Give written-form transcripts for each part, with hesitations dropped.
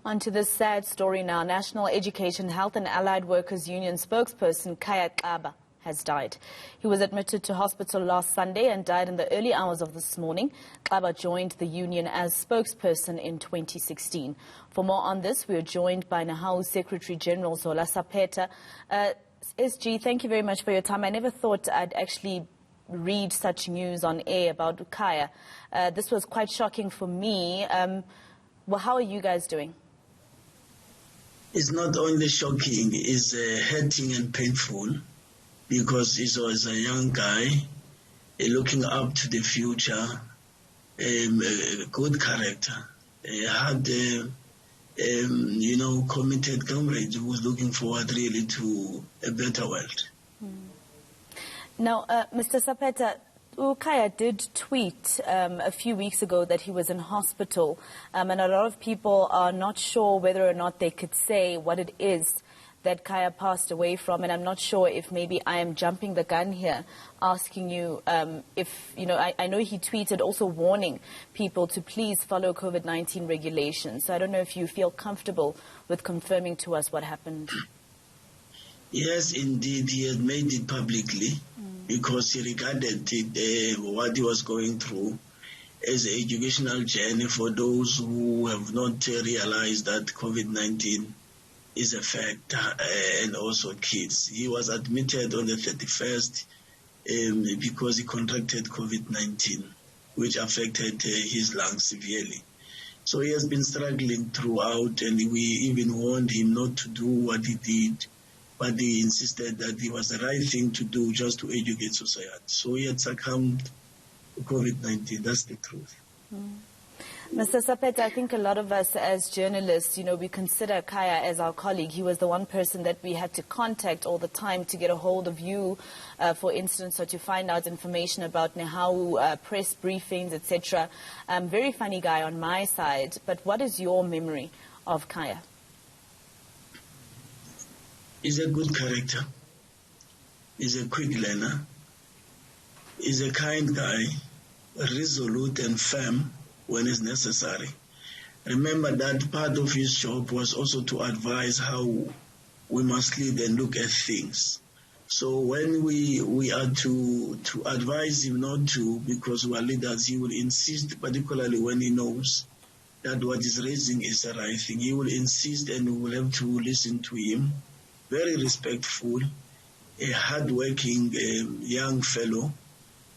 On to this sad story now. National Education, Health and Allied Workers Union spokesperson Khaya Xaba has died. He was admitted to hospital last Sunday and died in the early hours of this morning. Xaba joined the union as spokesperson in 2016. For more on this, we are joined by Nehawu Secretary-General Zola Saphetha. SG, thank you very much for your time. I never thought I'd actually read such news on air about Khaya. This was quite shocking for me. Well, how are you guys doing? It's not only shocking, it's hurting and painful because he was a young guy looking up to the future, a good character, had committed comrade who was looking forward really to a better world. Now, Mr. Saphetha, Khaya did tweet a few weeks ago that he was in hospital, and a lot of people are not sure whether or not they could say what it is that Khaya passed away from, and I'm not sure if maybe I am jumping the gun here, asking you if, I know he tweeted also warning people to please follow COVID-19 regulations, so I don't know if you feel comfortable with confirming to us what happened. Yes, indeed, he had made it publicly because he regarded it, what he was going through as an educational journey for those who have not realized that COVID-19 is a fact, and also kids. He was admitted on the 31st because he contracted COVID-19, which affected his lungs severely. So he has been struggling throughout, and we even warned him not to do what he did, but he insisted that it was the right thing to do just to educate society. So he had succumbed to COVID-19. That's the truth. Mr. Saphetha, I think a lot of us as journalists, we consider Khaya as our colleague. He was the one person that we had to contact all the time to get a hold of you, for instance, or to find out information about Nehawu, press briefings, etc. Very funny guy on my side. But what is your memory of Khaya? He's a good character. He's a quick learner. He's a kind guy, resolute and firm when it's necessary. Remember that part of his job was also to advise how we must lead and look at things. So when we are to advise him not to, because we are leaders, he will insist, particularly when he knows that what he's raising is the right thing. He will insist, and we will have to listen to him. Very respectful, a hard-working young fellow.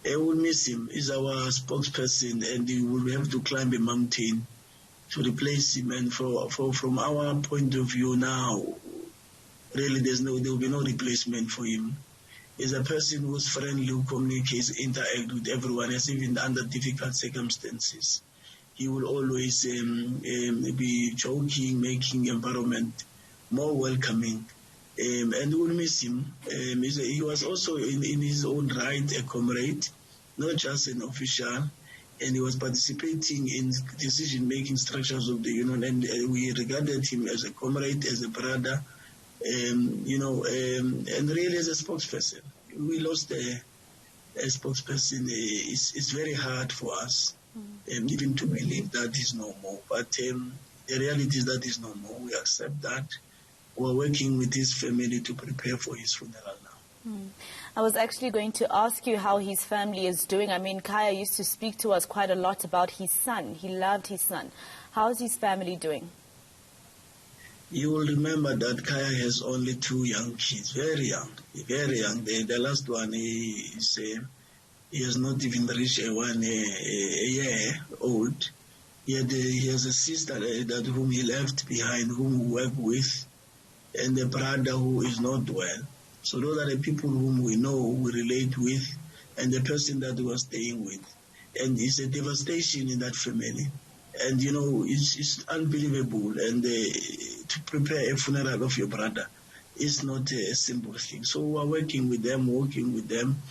I will miss him. He's our spokesperson, and we will have to climb a mountain to replace him. And from our point of view now, really there will be no replacement for him. He's a person who's friendly, who communicates, interacts with everyone, as even under difficult circumstances. He will always be joking, making environment more welcoming. And we'll miss him. He was also in his own right a comrade, not just an official, and he was participating in decision-making structures of the union, and we regarded him as a comrade, as a brother, and really as a spokesperson. We lost a spokesperson. It's very hard for us even to believe that he's no more, but the reality is that he's no more. We accept that. We're working with his family to prepare for his funeral now. I was actually going to ask you how his family is doing. I mean, Khaya used to speak to us quite a lot about his son. He loved his son. How's his family doing? You will remember that Khaya has only 2 young kids, very young. The last one, he has not even reached a year old. He has a sister that whom he left behind, whom he worked with, and a brother who is not well. So those are the people whom we know, we relate with, and the person that we are staying with. And it's a devastation in that family. And, it's unbelievable. And to prepare a funeral of your brother is not a simple thing. So we are working with them,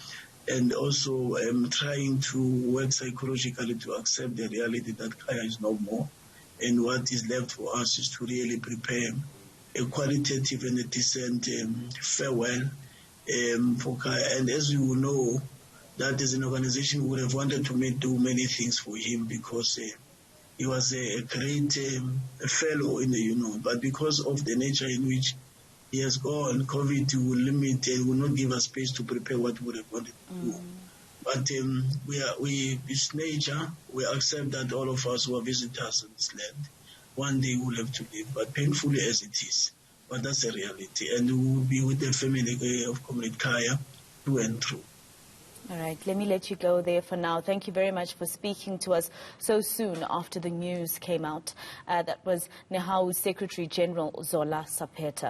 and also trying to work psychologically to accept the reality that Khaya is no more. And what is left for us is to really prepare a qualitative and a decent farewell for Khaya. And as you know, that as an organization we would have wanted to do many things for him because He was a great fellow in the union, but because of the nature in which he has gone, COVID will limit and will not give us space to prepare what we would have wanted to do. But this nature, we accept that all of us who are visitors on this land, one day we'll have to leave, but painfully as it is. But that's a reality. And we will be with the family of Comrade Khaya through and through. All right, let me let you go there for now. Thank you very much for speaking to us so soon after the news came out. That was Nehawu Secretary-General Zola Saphetha.